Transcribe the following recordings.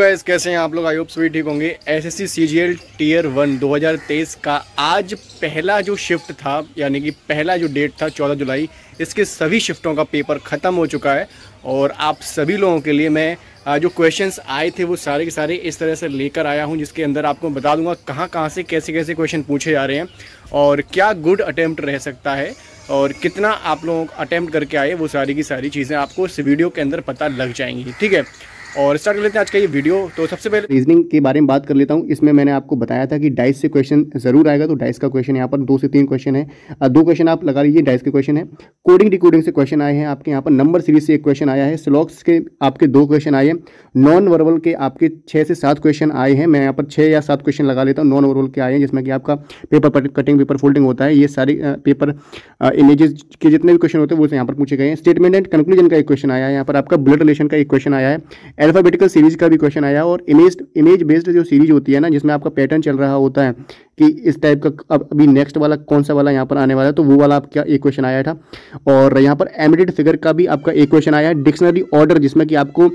Guys, कैसे हैं आप लोग? आई होप सभी ठीक होंगे। एसएससी सीजीएल टियर 1 2023 का आज पहला जो शिफ्ट था, यानी कि पहला जो डेट था 14 जुलाई, इसके सभी शिफ्टों का पेपर ख़त्म हो चुका है। और आप सभी लोगों के लिए मैं जो क्वेश्चंस आए थे वो सारे के सारे इस तरह से लेकर आया हूं, जिसके अंदर आपको बता दूंगा कहां से कैसे कैसे क्वेश्चन पूछे जा रहे हैं और क्या गुड अटेम्प्ट रह सकता है और कितना आप लोग अटेम्प्ट करके आए, वो सारी की सारी चीज़ें आपको इस वीडियो के अंदर पता लग जाएंगी। ठीक है, और स्टार्ट कर लेते हैं आज का ये वीडियो। तो सबसे पहले रीजनिंग के बारे में बात कर लेता हूँ। इसमें मैंने आपको बताया था कि डाइस से क्वेश्चन जरूर आएगा, तो डाइस का क्वेश्चन यहाँ पर 2 से 3 क्वेश्चन है। 2 क्वेश्चन आप लगा लीजिए, डाइस के क्वेश्चन है। कोडिंग डिकोडिंग से क्वेश्चन आए हैं आपके यहाँ पर। नंबर सीरीज से 1 क्वेश्चन आया है। स्लॉग्स के आपके 2 क्वेश्चन आए हैं। नॉन वर्बल के आपके 6 से 7 क्वेश्चन आए हैं। मैं यहाँ पर 6 या 7 क्वेश्चन लगा लेता हूँ। नॉन वर्बल के आए हैं, जिसमें कि आपका पेपर कटिंग, पेपर फोल्डिंग होता है। ये सारी पेपर इमेजेस के जितने भी क्वेश्चन होते हैं वो यहाँ पर पूछे गए हैं। स्टेटमेंट एंड कंक्लूजन का 1 क्वेश्चन आया है। यहाँ पर आपका ब्लड रिलेशन का 1 क्वेश्चन आया है। अल्फाबेटिकल सीरीज का भी क्वेश्चन आया। और इमेज बेस्ड जो सीरीज होती है ना, जिसमें आपका पैटर्न चल रहा होता है कि इस टाइप का अब अभी नेक्स्ट वाला कौन सा वाला यहाँ पर आने वाला है, तो वो वाला आपका 1 क्वेश्चन आया था। और यहाँ पर एमिटेड फिगर का भी आपका 1 क्वेश्चन आया है। डिक्शनरी ऑर्डर, जिसमें कि आपको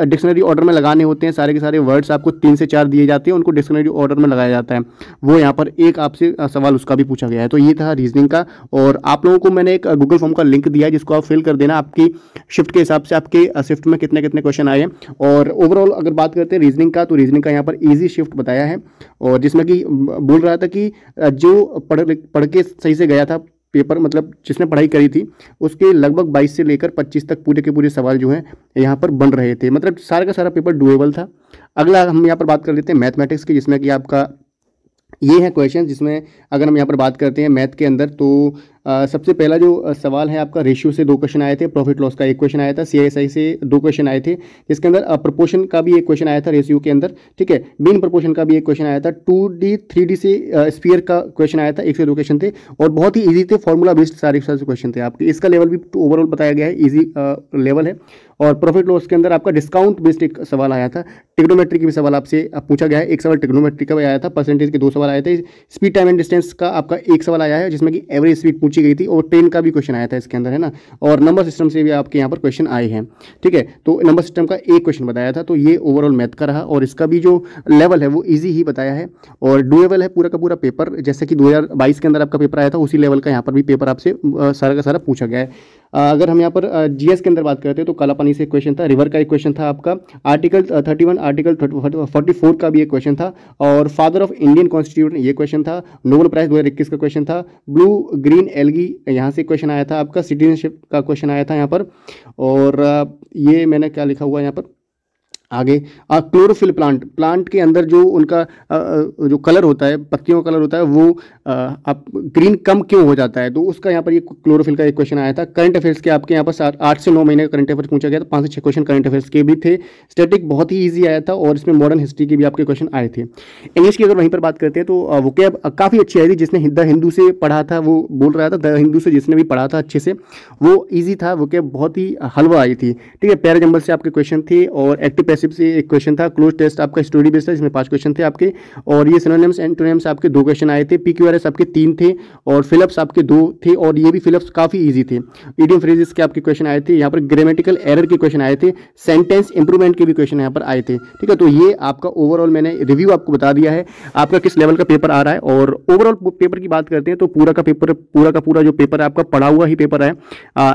डिक्शनरी ऑर्डर में लगाने होते हैं, सारे के सारे वर्ड्स आपको 3 से 4 दिए जाते हैं, उनको डिक्शनरी ऑर्डर में लगाया जाता है। वो यहाँ पर एक आपसे सवाल उसका भी पूछा गया है। तो ये था रीजनिंग का। और आप लोगों को मैंने एक गूगल फॉर्म का लिंक दिया है, जिसको आप फिल कर देना आपकी शिफ्ट के हिसाब से, आपके शिफ्ट में कितने कितने क्वेश्चन आए हैं। और ओवरऑल अगर बात करते हैं रीजनिंग का, तो रीजनिंग का यहाँ पर ईजी शिफ्ट बताया है। और जिसमें कि बोल रहा था कि जो पढ़ के सही से गया था पेपर, मतलब जिसने पढ़ाई करी थी, उसके लगभग 22 से लेकर 25 तक पूरे के पूरे सवाल जो हैं यहाँ पर बन रहे थे। मतलब सारा का सारा पेपर डुएबल था। अगला हम यहाँ पर बात कर लेते हैं मैथमेटिक्स की, जिसमें कि आपका ये है क्वेश्चन, जिसमें अगर हम यहाँ पर बात करते हैं मैथ के अंदर, तो सबसे पहला जो सवाल है आपका, रेशियो से 2 क्वेश्चन आए थे। प्रॉफिट लॉस का 1 क्वेश्चन आया था। सीआईएसआई से 2 क्वेश्चन आए थे, जिसके अंदर प्रोपोर्शन का भी 1 क्वेश्चन आया था रेशियो के अंदर। ठीक है, मीन प्रोपोर्शन का भी 1 क्वेश्चन आया था। 2D 3D से स्फीयर का क्वेश्चन आया था। 1 से 2 क्वेश्चन थे और बहुत ही ईजी थे, फॉर्मूला बेस्ड सारे क्वेश्चन थे आपके। इसका लेवल भी ओवरऑल बताया गया है, ईजी लेवल है। और प्रॉफिट लॉस के अंदर आपका डिस्काउंट बेस्ड एक सवाल आया था। ट्रिग्नोमेट्री की भी सवाल आपसे पूछा गया है। 1 सवाल ट्रिग्नोमेट्री का भी आया था। परसेंटेज के 2 सवाल आए थे। स्पीड टाइम एंड डिस्टेंस का आपका 1 सवाल आया है, जिसमें कि एवरेज स्पीड पूछी गई थी। और ट्रेन का भी क्वेश्चन आया था इसके अंदर, है ना। और नंबर सिस्टम से भी आपके यहाँ पर क्वेश्चन आए हैं। ठीक है, तो नंबर सिस्टम का 1 क्वेश्चन बताया था। तो ये ओवरऑल मैथ का रहा। और इसका भी जो लेवल है वो ईजी ही बताया है और डुएबल है पूरा का पूरा पेपर। जैसे कि 2022 के अंदर आपका पेपर आया था, उसी लेवल का यहाँ पर भी पेपर आपसे सारा का सारा पूछा गया है। अगर हम यहाँ पर जीएस के अंदर बात करते हैं, तो काला पानी से 1 क्वेश्चन था। रिवर का 1 क्वेश्चन था आपका। आर्टिकल 31, आर्टिकल 44 का भी 1 क्वेश्चन था। और फादर ऑफ इंडियन कॉन्स्टिट्यूशन ये क्वेश्चन था। नोबेल प्राइज 2021 का क्वेश्चन था। ब्लू ग्रीन एल्गी यहाँ से क्वेश्चन आया था आपका। सिटीजनशिप का क्वेश्चन आया था यहाँ पर। और ये मैंने क्या लिखा हुआ है यहाँ पर आगे, क्लोरोफिल प्लांट के अंदर जो उनका जो कलर होता है, पत्तियों का कलर होता है, वो आप ग्रीन कम क्यों हो जाता है, तो उसका यहाँ पर ये क्लोरोफिल का 1 क्वेश्चन आया था। करंट अफेयर्स के आपके यहाँ पर 8 से 9 महीने का करंट अफेयर्स पूछा गया था। 5 से 6 क्वेश्चन करंट अफेयर्स के भी थे। स्टैटिक बहुत ही ईजी आया था और इसमें मॉडर्न हिस्ट्री के भी आपके क्वेश्चन आए थे। इंग्लिश की अगर वहीं पर बात करते हैं, तो वोकैब काफ़ी अच्छी आई थी। जिसने द हिंदू से पढ़ा था वो बोल रहा था, द हिंदू से जिसने भी पढ़ा था अच्छे से, वो ईजी था। वोकैब बहुत ही हलवा आई थी। ठीक है, पैराजंबल से आपके क्वेश्चन थे। और एक्टिव पैसिव से 1 क्वेश्चन था। क्लोज टेस्ट आपका स्टोरी बेस्ड था, जिसमें 5 क्वेश्चन थे आपके। और ये सिनोनिम्स एंटोनिम्स आपके 2 क्वेश्चन आए थे। पीक्यूआरएस आपके 3 थे और फिलिप्स आपके 2 थे। और ये भी फिलिप्स काफ़ी इजी थे। इडियम फ्रेजेस के आपके क्वेश्चन आए थे। यहाँ पर ग्रामेटिकल एरर के क्वेश्चन आए थे। सेंटेंस इंप्रूवमेंट के भी क्वेश्चन यहाँ पर आए थे। ठीक है, तो ये आपका ओवरऑल मैंने रिव्यू आपको बता दिया है, आपका किस लेवल का पेपर आ रहा है। और ओवरऑल पेपर की बात करते हैं, तो पूरा का पूरा जो पेपर है आपका पढ़ा हुआ ही पेपर है।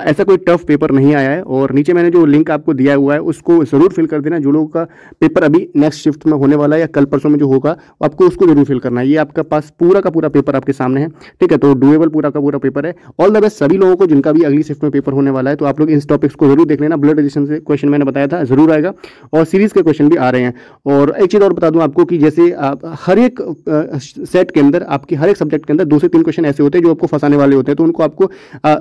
ऐसा कोई टफ पेपर नहीं आया है। और नीचे मैंने जो लिंक आपको दिया हुआ है उसको जरूर फिल कर देना। जो लोगों का पेपर अभी नेक्स्ट शिफ्ट में होने वाला है या कल परसों में जो होगा, आपको उसको जरूर फिल करना है। ये आपका पास पूरा का पूरा पेपर आपके सामने है। ठीक है, तो डुएबल पूरा का पूरा पेपर है। ऑल द बेस्ट सभी लोगों को जिनका भी अगली शिफ्ट में पेपर होने वाला है। तो आप लोग इन टॉपिक्स को जरूर देख लेना। ब्लड रिलेशन से क्वेश्चन मैंने बताया था जरूर आएगा, और सीरीज के क्वेश्चन भी आ रहे हैं। और एक चीज़ और बता दूं आपको कि जैसे हर एक सेट के अंदर, आपके हर एक सब्जेक्ट के अंदर 2 से 3 क्वेश्चन ऐसे होते हैं जो आपको फंसाने वाले होते हैं। तो उनको आपको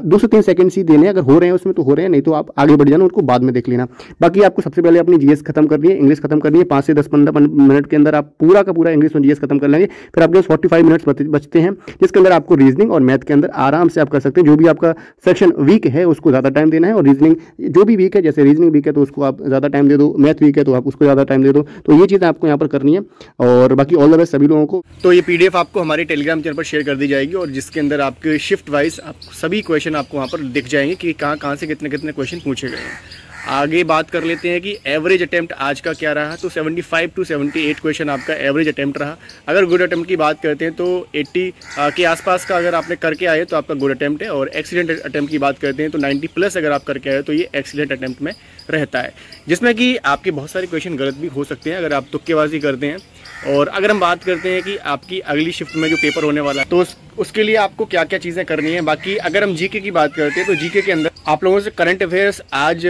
2 से 3 सेकंड ही देने, अगर हो रहे हैं उसमें तो हो रहे हैं, नहीं तो आप आगे बढ़ जाना, उनको बाद में देख लेना। बाकी आपको सबसे पहले अपनी जीएस खत्म करनी है, इंग्लिश खत्म करनी है। 5 से 10-15 मिनट के अंदर आप पूरा का पूरा इंग्लिश और जीएस खत्म कर लेंगे। फिर आपके 45 मिनट्स बचते हैं, जिसके अंदर आपको रीजनिंग और मैथ के अंदर आराम से आप कर सकते हैं। जो भी आपका सेक्शन वीक है उसको ज़्यादा टाइम देना है, और रीजनिंग जो भी वीक है, जैसे रीजनिंग वीक है तो उसको आप ज़्यादा टाइम दे दो, मैथ वीक है तो आप उसको ज़्यादा टाइम दे दो। तो ये चीज़ें आपको यहाँ पर करनी है। और बाकी ऑल द बेस्ट सभी लोगों को। तो ये पीडीएफ आपको हमारे टेलीग्राम चैनल पर शेयर कर दी जाएगी, और जिसके अंदर आपके शिफ्ट वाइज आप सभी क्वेश्चन आपको वहाँ पर दिख जाएंगे कि कहाँ से कितने कितने क्वेश्चन पूछे गए हैं। आगे बात कर लेते हैं कि एवरेज अटेम्प्ट आज का क्या रहा। तो 75 to 78 क्वेश्चन आपका एवरेज अटेम्प्ट रहा। अगर गुड अटेम्प्ट की बात करते हैं तो 80 के आसपास का अगर आपने करके आए तो आपका गुड अटेम्प्ट है, और एक्सीलेंट अटेम्प्ट की बात करते हैं तो 90 प्लस अगर आप करके आए तो ये एक्सीलेंट अटेम्प्ट में रहता है, जिसमें कि आपके बहुत सारे क्वेश्चन गलत भी हो सकते हैं अगर आप तुक्केबाजी करते हैं। और अगर हम बात करते हैं कि आपकी अगली शिफ्ट में जो पेपर होने वाला है तो उसके लिए आपको क्या क्या चीज़ें करनी है। बाकी अगर हम जीके की बात करते हैं तो जीके के अंदर आप लोगों से करंट अफेयर्स आज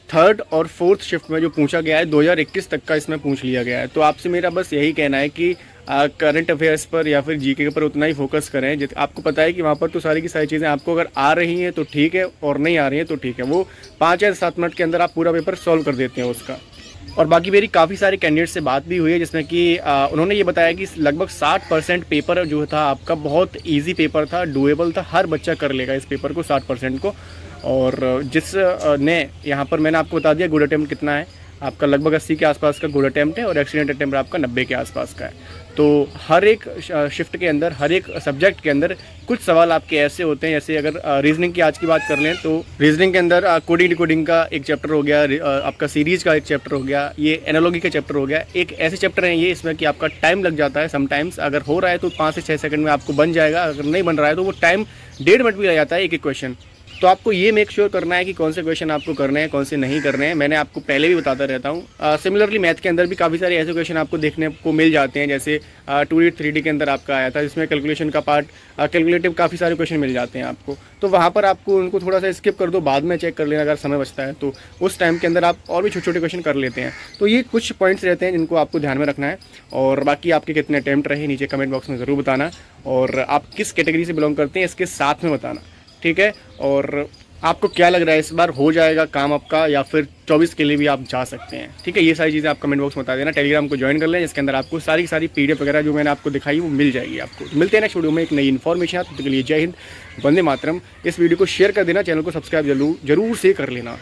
3rd और 4th शिफ्ट में जो पूछा गया है 2021 तक का इसमें पूछ लिया गया है। तो आपसे मेरा बस यही कहना है कि करंट अफेयर्स पर या फिर जीके पर उतना ही फोकस करें। आपको पता है कि वहाँ पर तो सारी की सारी चीज़ें आपको अगर आ रही हैं तो ठीक है, और नहीं आ रही हैं तो ठीक है, वो 5 या 7 मिनट के अंदर आप पूरा पेपर सॉल्व कर देते हैं उसका। और बाकी मेरी काफ़ी सारे कैंडिडेट से बात भी हुई है जिसमें कि उन्होंने ये बताया कि लगभग 60% पेपर जो था आपका बहुत इजी पेपर था, डुएबल था, हर बच्चा कर लेगा इस पेपर को 60% को। और जिस ने यहाँ पर मैंने आपको बता दिया गुड अटेम्प्ट कितना है आपका, लगभग 80 के आसपास का गुड अटेम्प्ट है, और एक्सीलेंट अटेम्प्ट आपका 90 के आसपास का है। तो हर एक शिफ्ट के अंदर, हर एक सब्जेक्ट के अंदर कुछ सवाल आपके ऐसे होते हैं, जैसे अगर रीजनिंग की आज की बात कर लें तो रीजनिंग के अंदर कोडिंग डिकोडिंग का एक चैप्टर हो गया, आपका सीरीज का एक चैप्टर हो गया, ये एनालॉजी का चैप्टर हो गया। एक ऐसे चैप्टर है ये इसमें कि आपका टाइम लग जाता है समटाइम्स। अगर हो रहा है तो 5 से 6 सेकंड में आपको बन जाएगा, अगर नहीं बन रहा है तो वो टाइम 1.5 मिनट भी लग जाता है एक एक क्वेश्चन। तो आपको ये मेक श्योर करना है कि कौन से क्वेश्चन आपको करने हैं, कौन से नहीं करने हैं। मैंने आपको पहले भी बताता रहता हूँ। सिमिलरली मैथ के अंदर भी काफ़ी सारे ऐसे क्वेश्चन आपको देखने को मिल जाते हैं, जैसे 2D 3D के अंदर आपका आया था जिसमें कैलकुलेशन का पार्ट, कैलकुलेटिव काफ़ी सारे क्वेश्चन मिल जाते हैं आपको। तो वहाँ पर आपको उनको थोड़ा सा स्किप कर दो, बाद में चेक कर लेना अगर समय बचता है तो उस टाइम के अंदर आप और भी छोटे छोटे क्वेश्चन कर लेते हैं। तो ये कुछ पॉइंट्स रहते हैं जिनको आपको ध्यान में रखना है। और बाकी आपके कितने अटैम्प्ट रहे नीचे कमेंट बॉक्स में ज़रूर बताना, और आप किस कैटेगरी से बिलोंग करते हैं इसके साथ में बताना, ठीक है। और आपको क्या लग रहा है इस बार हो जाएगा काम आपका, या फिर 24 के लिए भी आप जा सकते हैं, ठीक है। ये सारी चीज़ें आप कमेंट बॉक्स में बता देना। टेलीग्राम को ज्वाइन कर लें जिसके अंदर आपको सारी PDF वगैरह जो मैंने आपको दिखाई वो मिल जाएगी आपको। मिलते हैं नेक्स्ट वीडियो में एक नई इन्फॉर्मेशन। तब तक के लिए जय हिंद, वंदे मातरम। इस वीडियो को शेयर कर देना, चैनल को सब्सक्राइब जरूर से कर लेना।